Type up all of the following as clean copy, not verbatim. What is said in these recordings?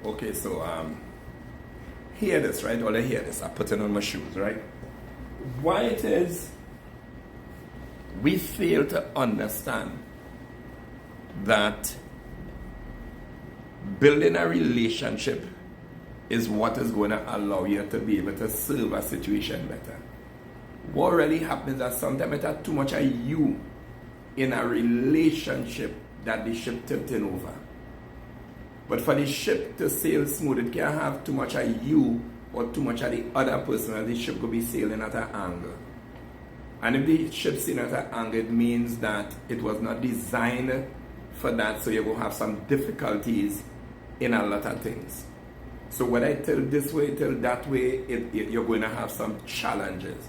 Okay, so hear this, right? Or hear this. I'm putting on my shoes, right? Why it is we fail to understand that building a relationship is what is going to allow you to be able to serve a situation better. What really happens is that sometimes it has too much of you in a relationship that the ship tilting over. But for the ship to sail smooth, it can't have too much of you or too much of the other person, or the ship could be sailing at an angle. And if the ship sailing at an angle, it means that it was not designed for that, so you're going to have some difficulties in a lot of things. So whether I tell this way, tell that way, you're going to have some challenges.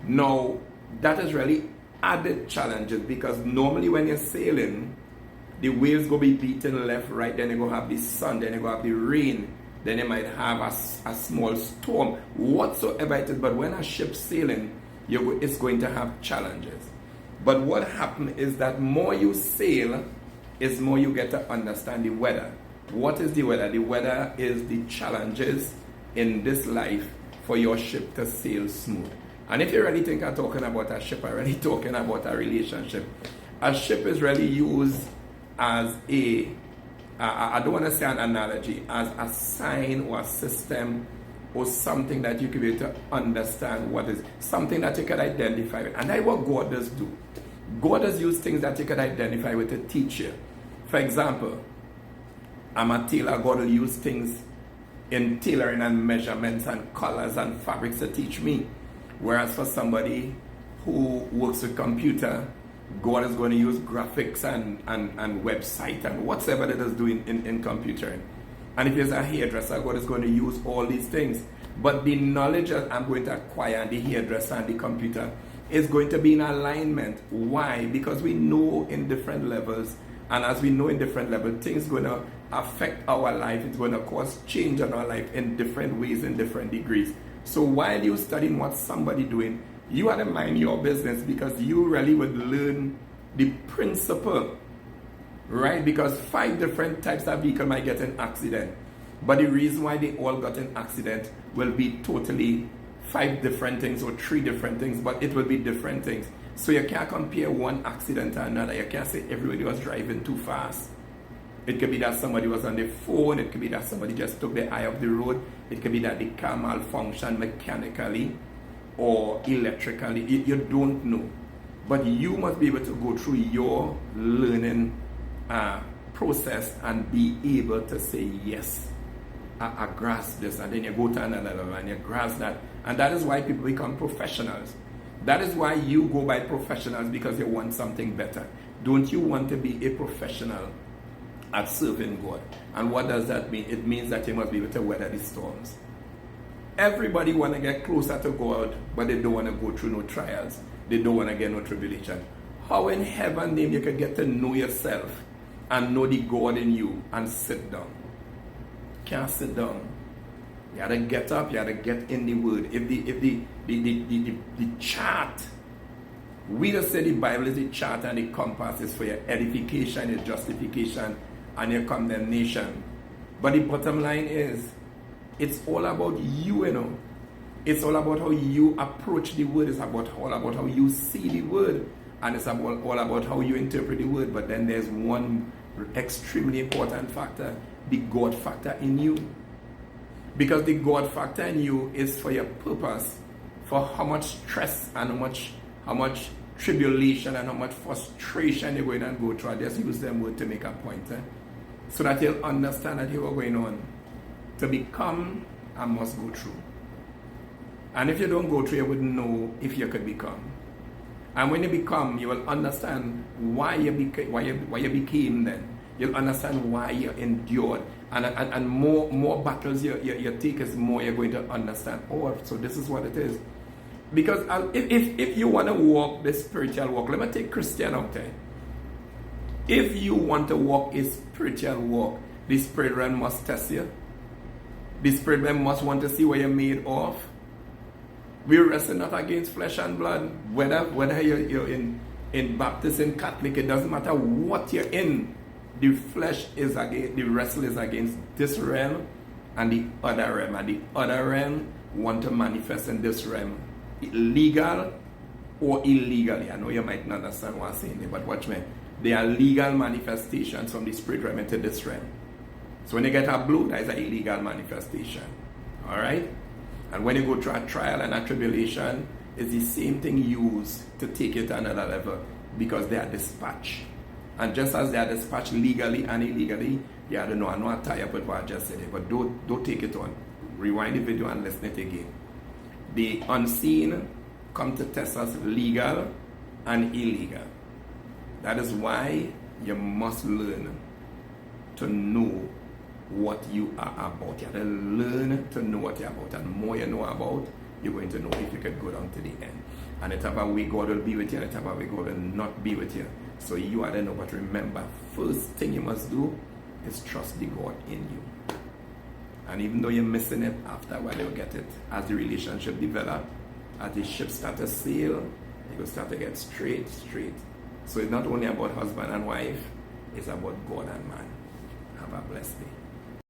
Now, that is really added challenges, because normally when you're sailing, the waves go be beating left, right, then you go have the sun, then you go have the rain, then you might have a small storm, whatsoever it is. But when a ship's sailing, it's going to have challenges. But what happens is that more you sail, is more you get to understand the weather. What is the weather? The weather is the challenges in this life for your ship to sail smooth. And if you really think I'm talking about a ship, I'm really talking about a relationship. A ship is really used as I don't want to say an analogy, as a sign or a system or something that you can be able to understand what is, something that you can identify with. And that's what God does do. God does use things that you can identify with to teach you. For example, I'm a tailor. God will use things in tailoring and measurements and colors and fabrics to teach me. Whereas for somebody who works with computer, God is going to use graphics and website and whatever it is doing in computering. And if you're a hairdresser, God is going to use all these things. But the knowledge that I'm going to acquire in the hairdresser and the computer is going to be in alignment. Why? Because we know in different levels, and as we know in different levels, things going to affect our life. It's going to cause change in our life in different ways, in different degrees. So while you're studying what somebody doing, you have to mind your business, because you really would learn the principle, right? Because 5 different types of vehicle might get an accident, but the reason why they all got an accident will be totally 5 different things or 3 different things, but it will be different things. So you can't compare one accident to another. You can't say everybody was driving too fast. It could be that somebody was on the phone. It could be that somebody just took the eye off the road. It could be that the car malfunctioned mechanically or electrically. You don't know. But you must be able to go through your learning process and be able to say, yes, I grasp this. And then you go to another level and you grasp that. And that is why people become professionals. That is why you go by professionals, because you want something better. Don't you want to be a professional at serving God? And what does that mean? It means that you must be able to weather the storms. Everybody want to get closer to God, but they don't want to go through no trials. They don't want to get no tribulation. How in heaven's name you can get to know yourself and know the God in you and sit down? Can't sit down. You have to get up, you have to get in the word. If the chart, we just say the Bible is the chart and the compass is for your edification, your justification, and your condemnation. But the bottom line is, it's all about you, you know. It's all about how you approach the word. It's all about how you see the word. And it's all about how you interpret the word. But then there's one extremely important factor, the God factor in you. Because the God factor in you is for your purpose, for how much stress and how much tribulation and how much frustration you're going to go through. I just use them word to make a point. So that you'll understand that you are going on. To become, I must go through. And if you don't go through, you wouldn't know if you could become. And when you become, you will understand why you became then. You'll understand why you endured. And more battles you take, is more you're going to understand. Oh, so this is what it is. Because if you want to walk the spiritual walk, let me take Christian out there. If you want to walk a spiritual walk, the spirit realm must test you. The spirit realm must want to see what you're made of. We wrestle not against flesh and blood. Whether you're in Baptist, in Catholic, it doesn't matter what you're in. The flesh is against, the wrestle is against this realm and the other realm. And the other realm want to manifest in this realm, legal or illegally. I know you might not understand what I'm saying, but watch me. They are legal manifestations from the spirit realm into this realm. So when you get a blow, that is an illegal manifestation. Alright? And when you go through a trial and a tribulation, it's the same thing used to take it to another level, because they are dispatched. And just as they are dispatched legally and illegally, you have to know, I know I tie up with what I just said, but don't take it on. Rewind the video and listen it again. The unseen come to test us legal and illegal. That is why you must learn to know what you are about. You have to learn to know what you're about. And the more you know about, you're going to know if you can go down to the end. And the type of way God will be with you, and the type of way God will not be with you. So you have to know. But remember, first thing you must do is trust the God in you. And even though you're missing it, after a while you'll get it. As the relationship develops, as the ship start to sail, you will start to get straight. So it's not only about husband and wife, it's about God and man. Have a blessed day.